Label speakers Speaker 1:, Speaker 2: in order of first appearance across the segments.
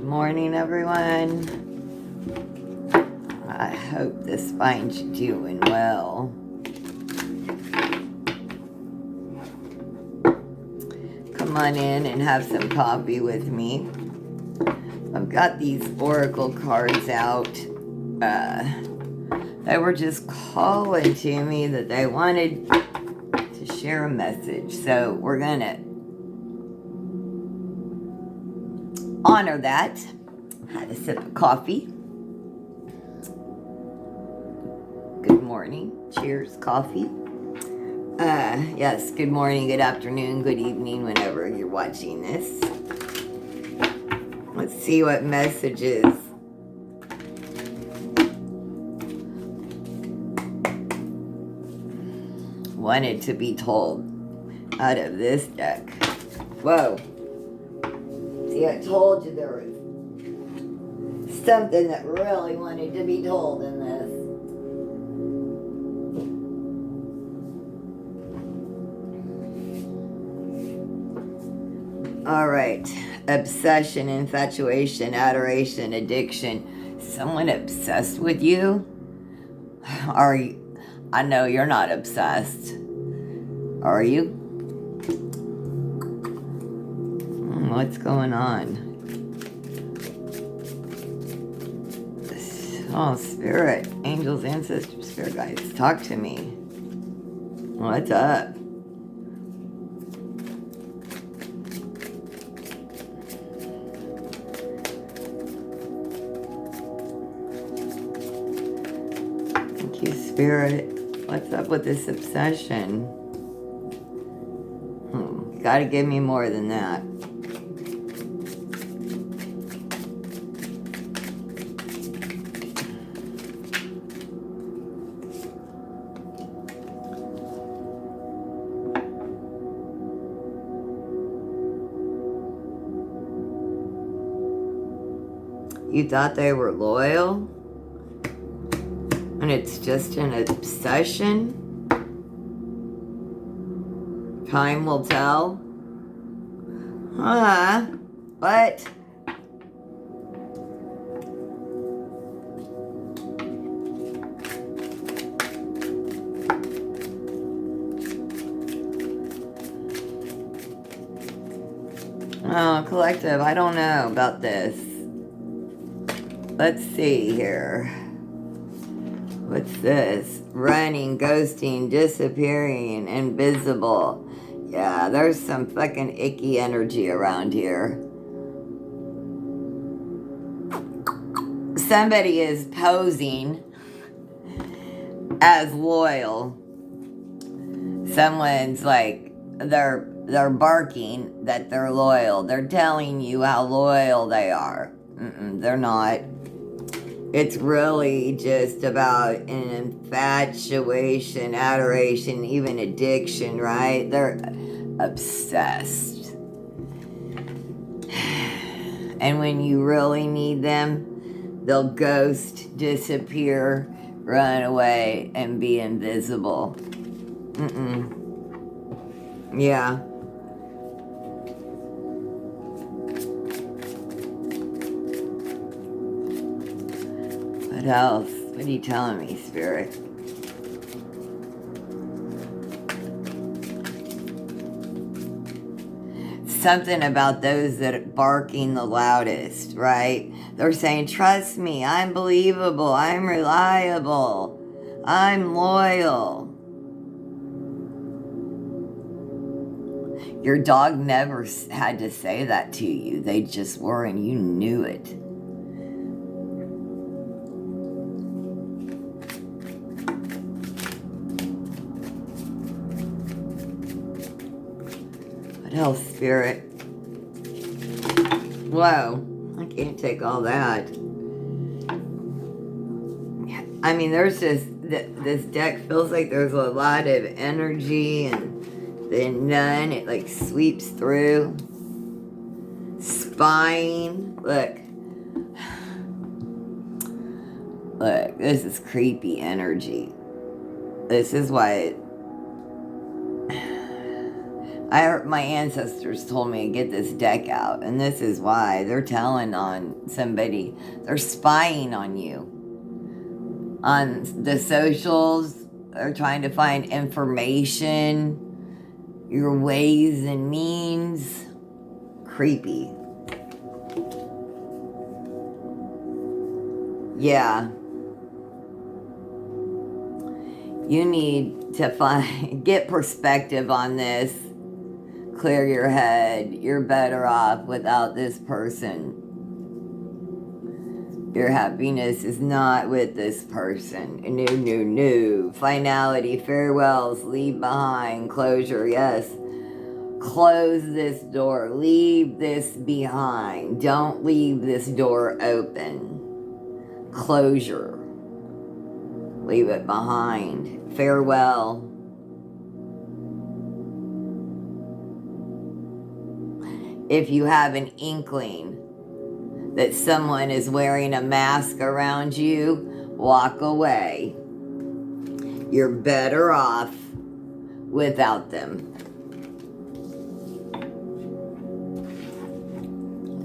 Speaker 1: Morning, everyone. I hope this finds you doing well. Come on in and have some coffee with me. I've got these oracle cards out. They were just calling to me that they wanted to share a message. So we're going to honor that. Had a sip of coffee. Good morning. Cheers, coffee. Yes, good morning, good afternoon, good evening, whenever you're watching this. Let's see what messages wanted to be told out of this deck. Whoa. See, I told you there was something that really wanted to be told in this. All right. Obsession, infatuation, adoration, addiction. Someone obsessed with you? Are you? I know you're not obsessed. Are you? What's going on? Oh, spirit, angels, ancestors, spirit guides, talk to me. What's up? Thank you, spirit. What's up with this obsession? You gotta give me more than that. You thought they were loyal? And it's just an obsession? Time will tell. What? Oh, collective, I don't know about this. Let's see here. What's this? Running, ghosting, disappearing, invisible. Yeah, there's some fucking icky energy around here. Somebody is posing as loyal. Someone's like, they're barking that they're loyal. They're telling you how loyal they are. They're not. It's really just about an infatuation, adoration, even addiction, right? They're obsessed. And when you really need them, they'll ghost, disappear, run away, and be invisible. Yeah. What else? What are you telling me, spirit? Something about those that are barking the loudest, right? They're saying, trust me, I'm believable, I'm reliable, I'm loyal. Your dog never had to say that to you. They just were, and you knew it. What else, spirit? Whoa, I can't take all that. I mean, there's just, this deck feels like there's a lot of energy, and then none, it like sweeps through. Spying, look, this is creepy energy. This is why My ancestors told me to get this deck out, and this is why. They're telling on somebody. They're spying on you. On the socials, they're trying to find information, your ways and means. Creepy. Yeah. You need to get perspective on this. Clear your head. You're better off without this person. Your happiness is not with this person. No. Finality, farewells, leave behind, closure, yes. Close this door. Leave this behind. Don't leave this door open. Closure. Leave it behind. Farewell. If you have an inkling that someone is wearing a mask around you, walk away. You're better off without them.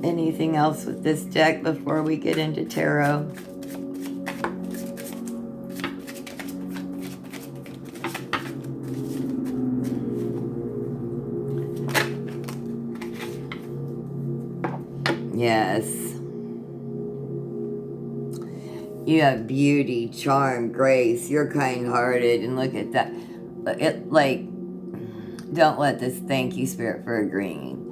Speaker 1: Anything else with this deck before we get into tarot? Yes. You have beauty, charm, grace. You're kind-hearted, and look at that. Don't let this, thank you, Spirit, for agreeing.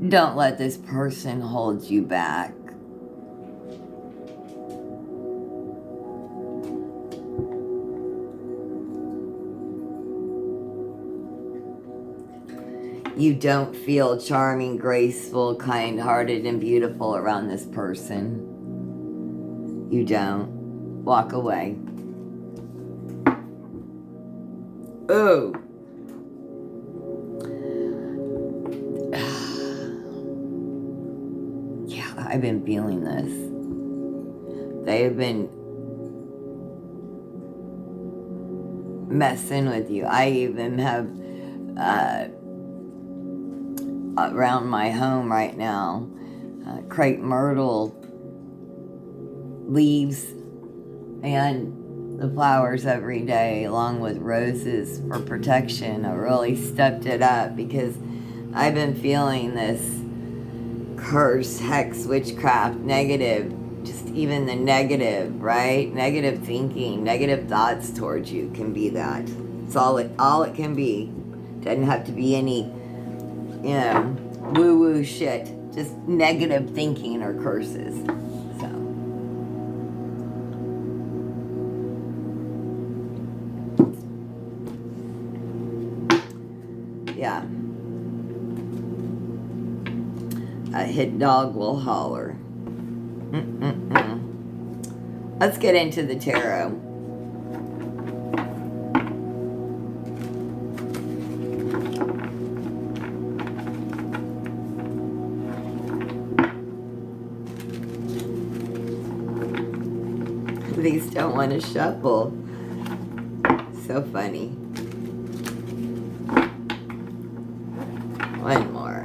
Speaker 1: Don't let this person hold you back. You don't feel charming, graceful, kind-hearted, and beautiful around this person. You don't. Walk away. Oh. Yeah, I've been feeling this. They have been messing with you. I even have around my home right now, crepe myrtle leaves and the flowers every day, along with roses for protection. I really stepped it up because I've been feeling this curse, hex, witchcraft, negative, just even the negative, right? Negative thinking, negative thoughts towards you can be that. It's all it can be. Doesn't have to be any, woo-woo shit. Just negative thinking or curses. So. Yeah. A hit dog will holler. Let's get into the tarot. These don't want to shuffle. So funny. One more.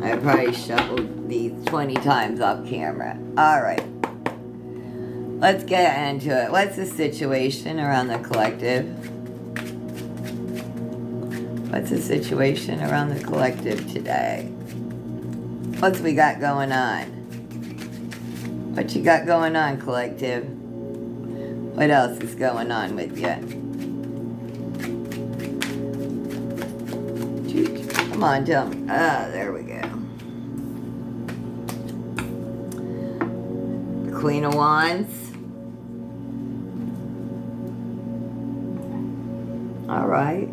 Speaker 1: I probably shuffled these 20 times off camera. All right. Let's get into it. What's the situation around the collective? What's the situation around the collective today? What's we got going on? What you got going on, collective? What else is going on with you? Come on, tell me. Ah, there we go. Queen of Wands. All right.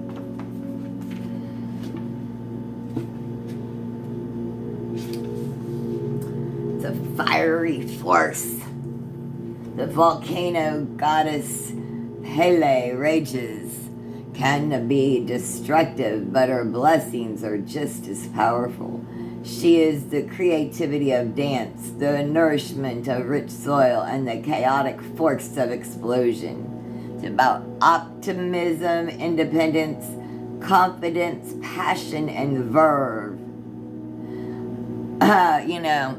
Speaker 1: It's a fiery force. The volcano goddess Pele rages. Can be destructive, but her blessings are just as powerful. She is the creativity of dance, the nourishment of rich soil, and the chaotic force of explosion. about optimism, independence, confidence, passion, and verve. You know,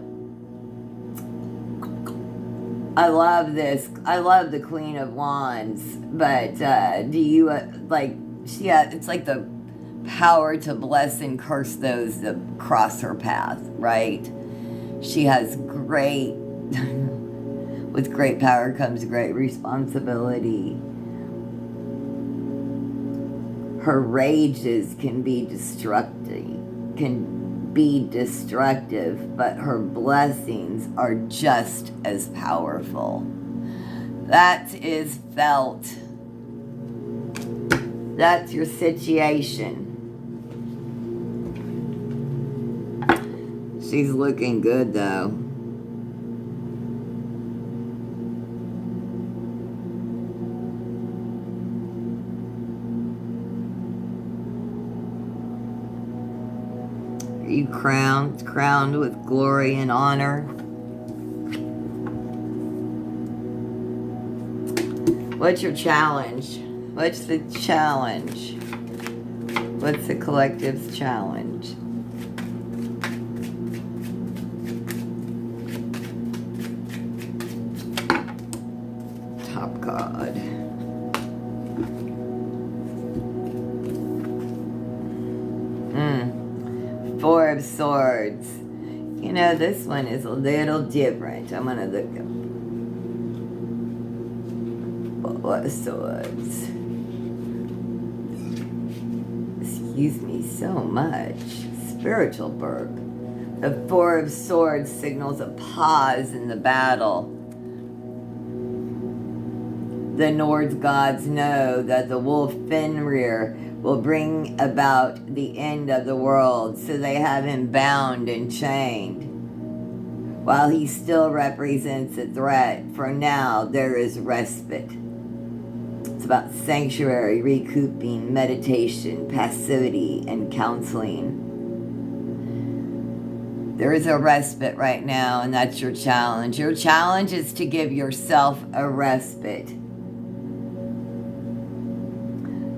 Speaker 1: I love this. I love the Queen of Wands, but do you it's like the power to bless and curse those that cross her path, right? She has great, with great power comes great responsibility. Her rages can be destructive, but her blessings are just as powerful. That is felt. That's your situation. She's looking good though. Are you crowned with glory and honor? What's your challenge? What's the challenge? What's the collective's challenge? Top card. Four of Swords. You know, this one is a little different. I'm going to look up Four of Swords. Excuse me so much. Spiritual burp. The Four of Swords signals a pause in the battle. The Norse gods know that the wolf Fenrir will bring about the end of the world, so they have him bound and chained. While he still represents a threat, for now there is respite. It's about sanctuary, recouping, meditation, passivity, and counseling. There is a respite right now, and that's your challenge. Your challenge is to give yourself a respite.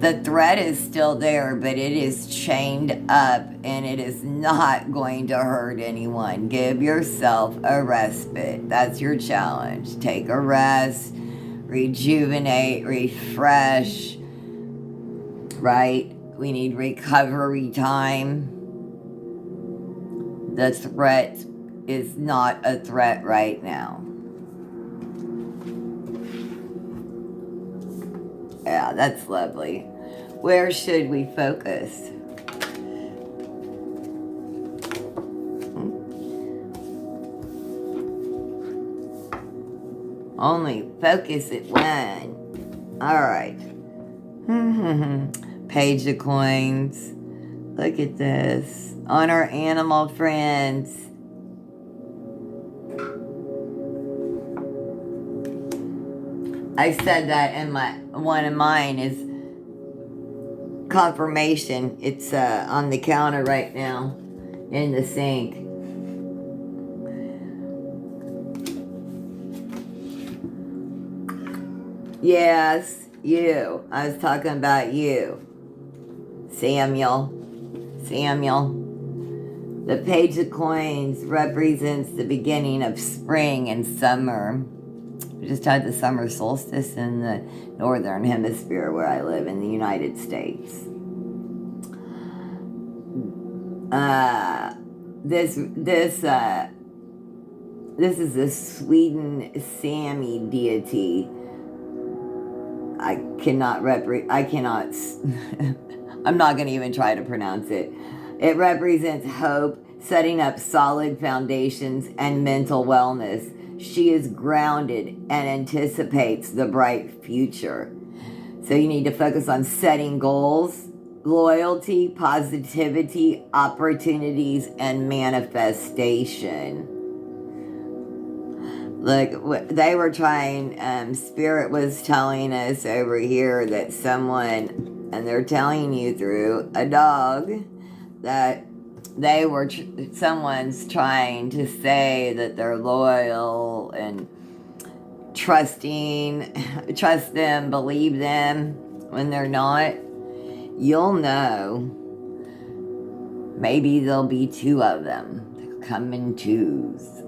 Speaker 1: The threat is still there, but it is chained up and it is not going to hurt anyone. Give yourself a respite. That's your challenge. Take a rest, rejuvenate, refresh, right? We need recovery time. The threat is not a threat right now. Yeah, that's lovely. Where should we focus? Only focus at one. All right. Page of Coins. Look at this. On our animal friends. I said that in one of mine is confirmation. It's on the counter right now in the sink. Yes, you. I was talking about you. Samuel. The Page of Coins represents the beginning of spring and summer. We just had the summer solstice in the northern hemisphere where I live in the United States. This is a Sweden Sami deity. I'm not going to even try to pronounce it. It represents hope, setting up solid foundations, and mental wellness. She is grounded and anticipates the bright future. So you need to focus on setting goals, loyalty, positivity, opportunities, and manifestation. Look, they were trying, Spirit was telling us over here that someone, and they're telling you through a dog, that someone's trying to say that they're loyal and trust them, believe them when they're not, you'll know. Maybe there'll be two of them. They'll come in twos.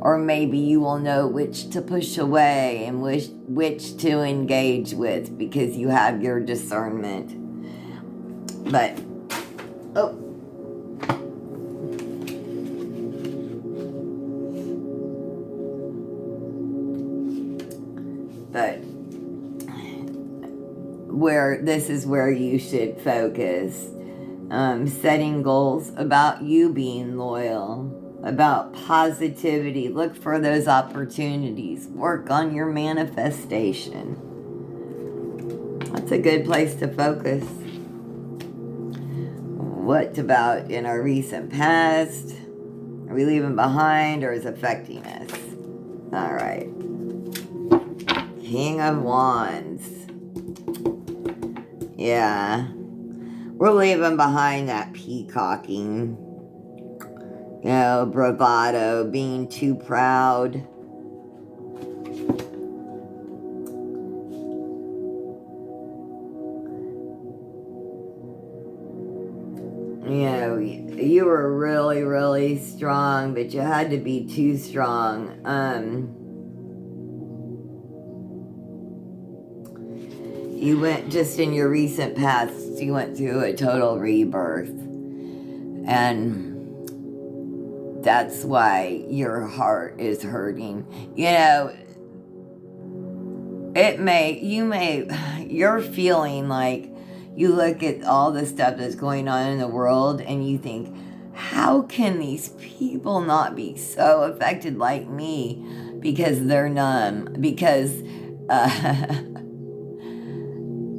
Speaker 1: Or maybe you will know which to push away and which to engage with because you have your discernment. But, this is where you should focus. Setting goals about you being loyal, about positivity. Look for those opportunities. Work on your manifestation. That's a good place to focus. What about in our recent past? Are we leaving behind or is affecting us? All right. King of Wands. Yeah. We're leaving behind that peacocking. Bravado, being too proud. You were really, really strong, but you had to be too strong. You went, just in your recent past, you went through a total rebirth. And that's why your heart is hurting. You're feeling like you look at all the stuff that's going on in the world and you think, how can these people not be so affected like me? Because they're numb. Because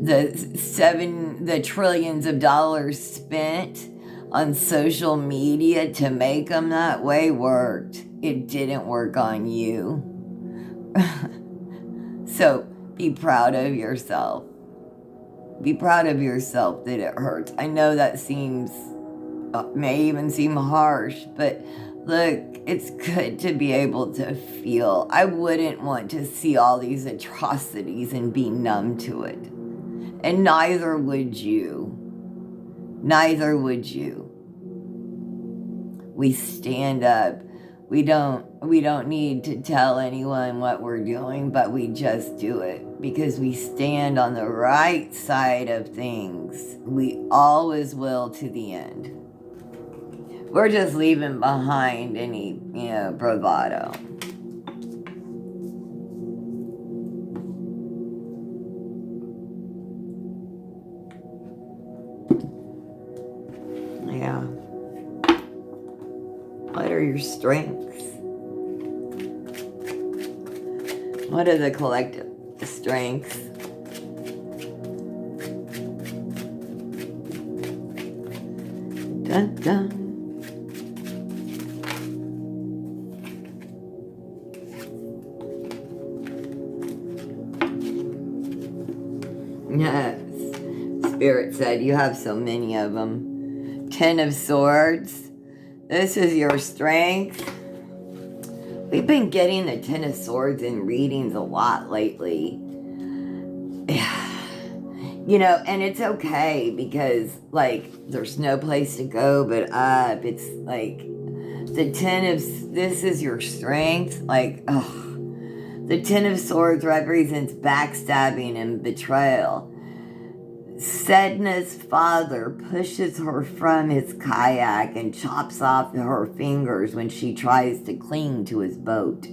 Speaker 1: the trillions of dollars spent on social media to make them that way worked. It didn't work on you. So be proud of yourself. Be proud of yourself that it hurts. I know that may even seem harsh, but look, it's good to be able to feel. I wouldn't want to see all these atrocities and be numb to it. And neither would you. Neither would you. We stand up. We don't need to tell anyone what we're doing, but we just do it because we stand on the right side of things. We always will to the end. We're just leaving behind any, bravado. Yeah. What are your strengths? What are the collective strengths? Dun dun. Yes. Spirit said you have so many of them. 10 of Swords. This is your strength. We've been getting the 10 of Swords in readings a lot lately. And it's okay because, there's no place to go but up. It's like the 10 of... This is your strength. The 10 of Swords represents backstabbing and betrayal. Sedna's father pushes her from his kayak and chops off her fingers when she tries to cling to his boat.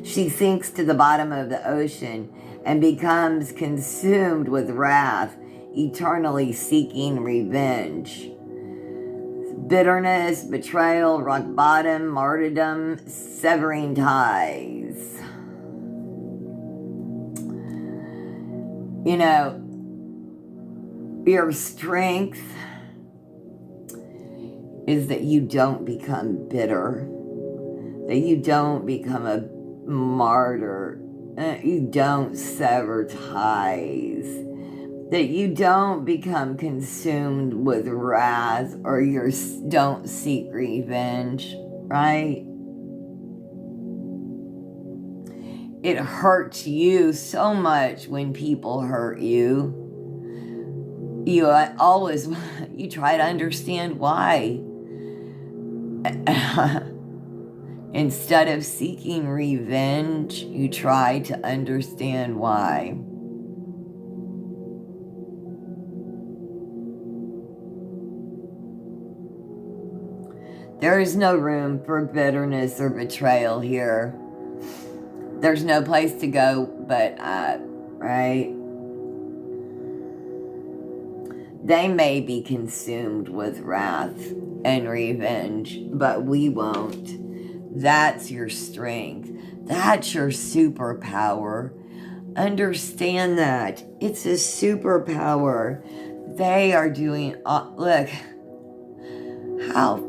Speaker 1: She sinks to the bottom of the ocean and becomes consumed with wrath, eternally seeking revenge. Bitterness, betrayal, rock bottom, martyrdom, severing ties. Your strength is that you don't become bitter, that you don't become a martyr, you don't sever ties, that you don't become consumed with wrath or you don't seek revenge, right? it hurts you so much when people hurt you. You try to understand why. Instead of seeking revenge, you try to understand why. There is no room for bitterness or betrayal here. There's no place to go but up, right? They may be consumed with wrath and revenge, but we won't. That's your strength. That's your superpower. Understand that. It's a superpower. They are doing... look, how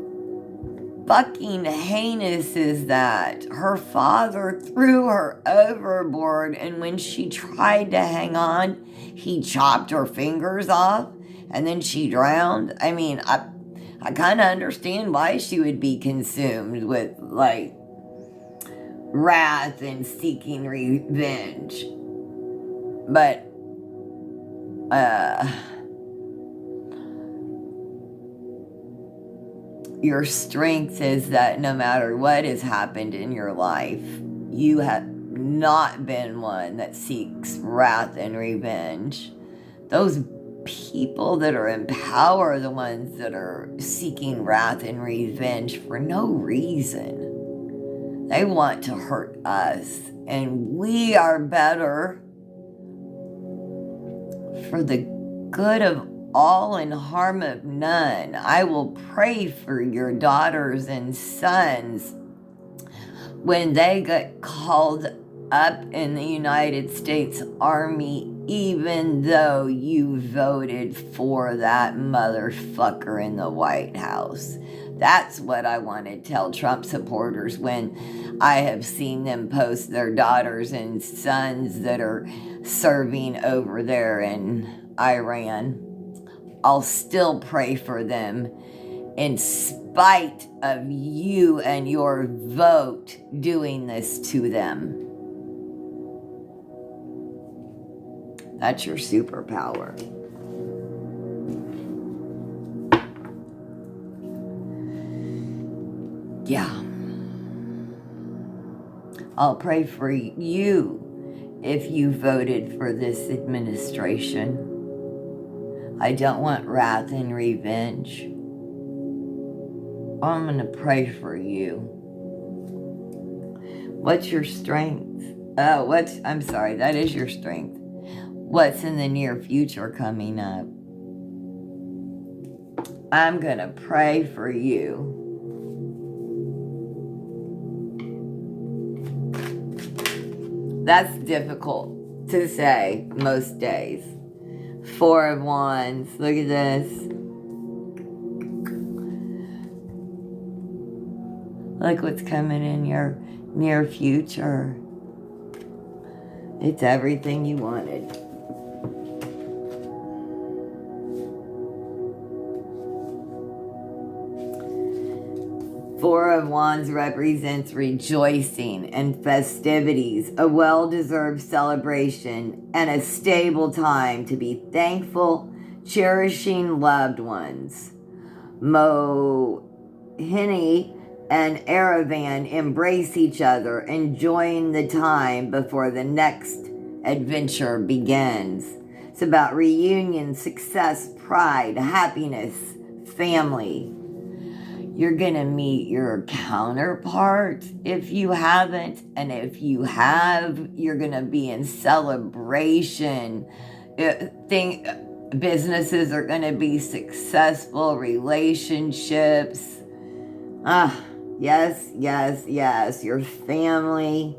Speaker 1: fucking heinous is that? Her father threw her overboard, and when she tried to hang on, he chopped her fingers off, and then she drowned. I mean, I kind of understand why she would be consumed with, like, wrath and seeking revenge. But, your strength is that no matter what has happened in your life, you have not been one that seeks wrath and revenge. Those people that are in power are the ones that are seeking wrath and revenge for no reason. They want to hurt us, and we are better for the good of all and harm of none. I will pray for your daughters and sons when they get called up in the United States Army, even though you voted for that motherfucker in the White House. That's what I want to tell Trump supporters when I have seen them post their daughters and sons that are serving over there in Iran. I'll still pray for them in spite of you and your vote doing this to them. That's your superpower. Yeah. I'll pray for you if you voted for this administration. I don't want wrath and revenge. I'm going to pray for you. What's your strength? I'm sorry, that is your strength. What's in the near future coming up? I'm going to pray for you. That's difficult to say most days. 4 of Wands. Look at this. Look what's coming in your near future. It's everything you wanted. Four of Wands represents rejoicing and festivities, a well-deserved celebration, and a stable time to be thankful, cherishing loved ones. Mohini and Aravan embrace each other, enjoying the time before the next adventure begins. It's about reunion, success, pride, happiness, family. You're going to meet your counterpart if you haven't. And if you have, you're going to be in celebration. Businesses are going to be successful. Relationships. Yes. Your family.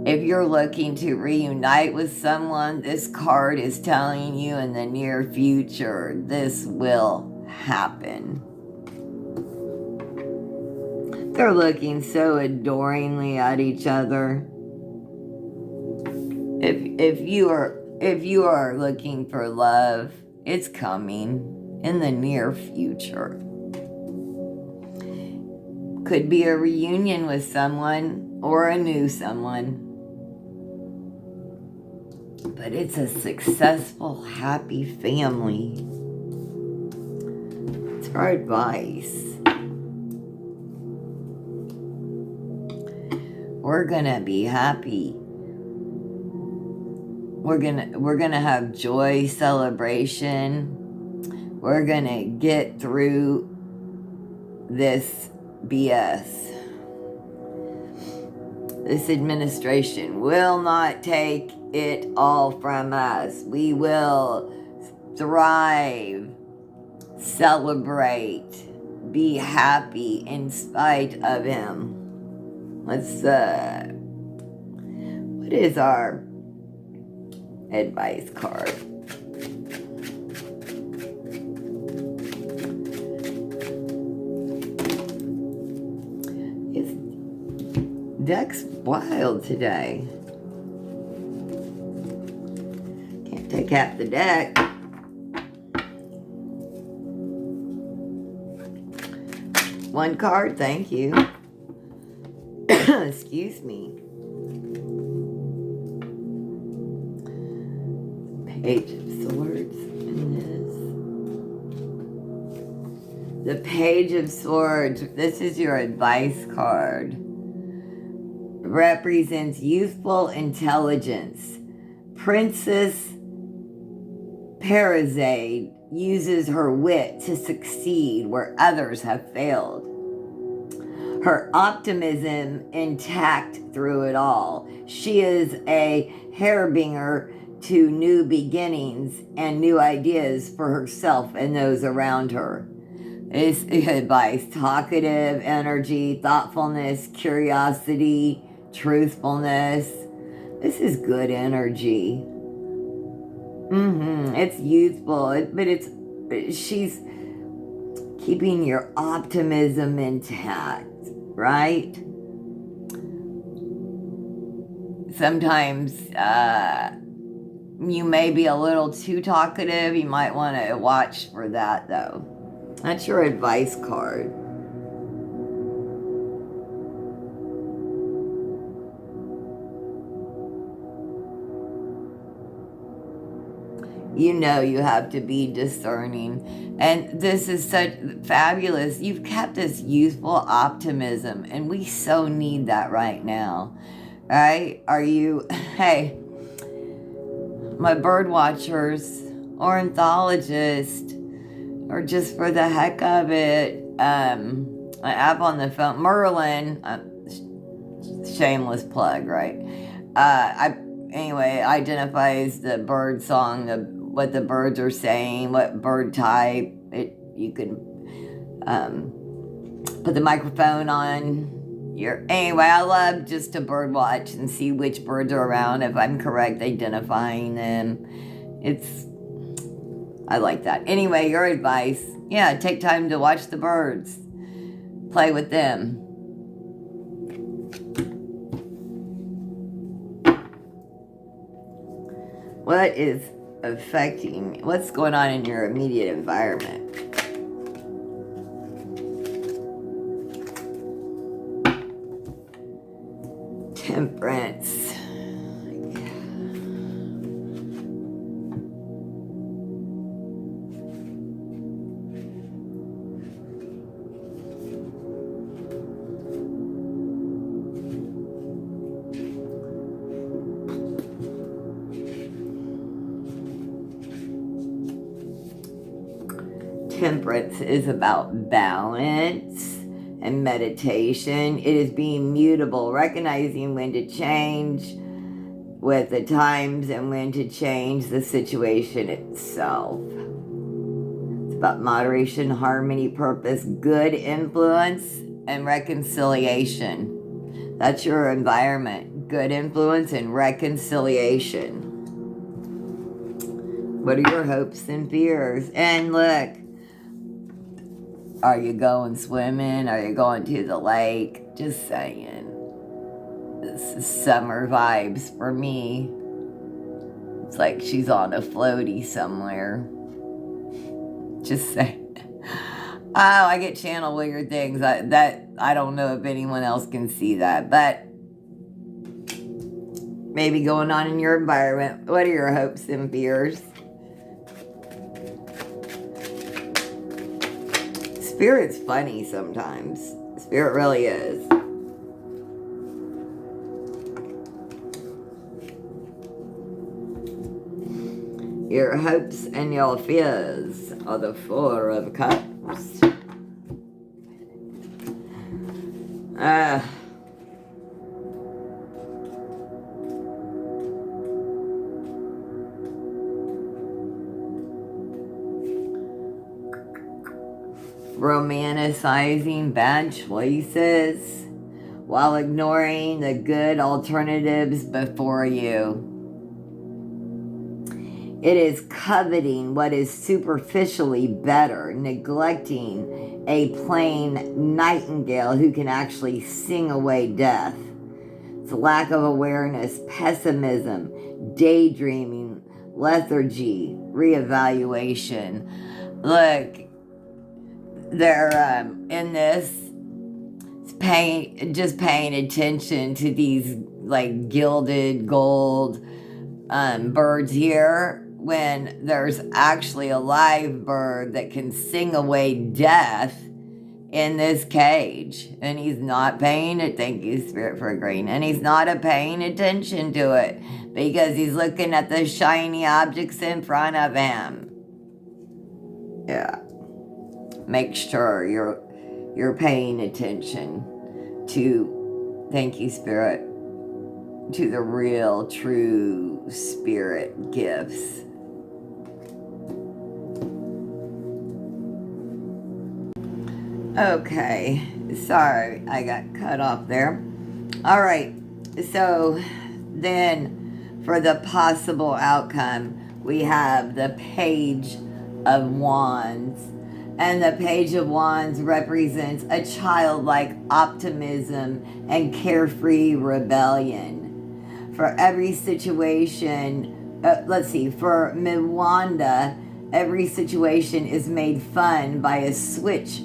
Speaker 1: If you're looking to reunite with someone, this card is telling you in the near future, this will happen. They're looking so adoringly at each other. If you are looking for love, it's coming in the near future. Could be a reunion with someone, or a new someone. But it's a successful, happy family. It's our advice. We're gonna be happy. We're gonna have joy, celebration. We're gonna get through this BS. This administration will not take it all from us. We will thrive, celebrate, be happy in spite of him. What is our advice card? This deck's wild today. Can't take half the deck. One card, thank you. Excuse me. Page of Swords in this. The Page of Swords. This is your advice card. Represents youthful intelligence. Princess Parizade uses her wit to succeed where others have failed. Her optimism intact through it all. She is a harbinger to new beginnings and new ideas for herself and those around her. This advice: talkative energy, thoughtfulness, curiosity, truthfulness. This is good energy. It's youthful, but she's keeping your optimism intact, right? Sometimes you may be a little too talkative. You might want to watch for that, though. That's your advice card. You know you have to be discerning. And this is such fabulous. You've kept this youthful optimism, and we so need that right now. Right? Hey, my bird watchers, ornithologists, or just for the heck of it, I have on the phone, Merlin, shameless plug, right? Anyway, identifies the bird song, what the birds are saying, what bird type. You can put the microphone on. Anyway, I love just to bird watch and see which birds are around, if I'm correct identifying them. I like that. Anyway, your advice, take time to watch the birds. Play with them. What's going on in your immediate environment? Temperance. Temperance is about balance and meditation. It is being mutable, recognizing when to change with the times and when to change the situation itself. It's about moderation, harmony, purpose, good influence, and reconciliation. That's your environment. Good influence and reconciliation. What are your hopes and fears? And look, are you going swimming? Are you going to the lake? Just saying. This is summer vibes for me. It's like she's on a floaty somewhere. Just saying. Oh, I get channel weird things. I don't know if anyone else can see that. But maybe going on in your environment. What are your hopes and fears? Spirit's funny sometimes. Spirit really is. Your hopes and your fears are the Four of Cups. Romanticizing bad choices while ignoring the good alternatives before you. It is coveting what is superficially better, neglecting a plain nightingale who can actually sing away death. It's lack of awareness, pessimism, daydreaming, lethargy, reevaluation. Look, they're in this just paying attention to these like gilded gold birds here, when there's actually a live bird that can sing away death in this cage, and he's not paying it. Thank you, Spirit, for agreeing. And he's not paying attention to it because he's looking at the shiny objects in front of him. Yeah. Make sure you're paying attention to, thank you, Spirit, to the real, true spirit gifts. Okay, sorry, I got cut off there. All right, so then for the possible outcome, we have the Page of Wands. And the Page of Wands represents a childlike optimism and carefree rebellion. For every situation, for Mwanda, every situation is made fun by a swish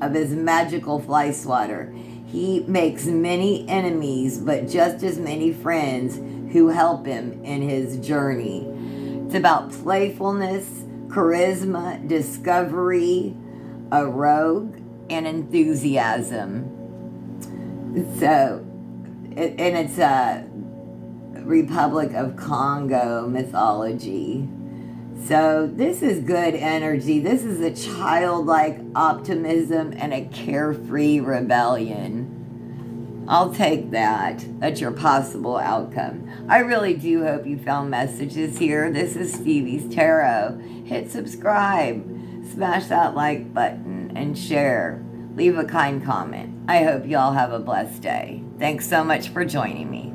Speaker 1: of his magical fly swatter. He makes many enemies, but just as many friends who help him in his journey. It's about playfulness, charisma, discovery, a rogue, and enthusiasm. So, and it's a Republic of Congo mythology. So this is good energy. This is a childlike optimism and a carefree rebellion. I'll take that. That's your possible outcome. I really do hope you found messages here. This is Stevie's Tarot. Hit subscribe, smash that like button, and share. Leave a kind comment. I hope you all have a blessed day. Thanks so much for joining me.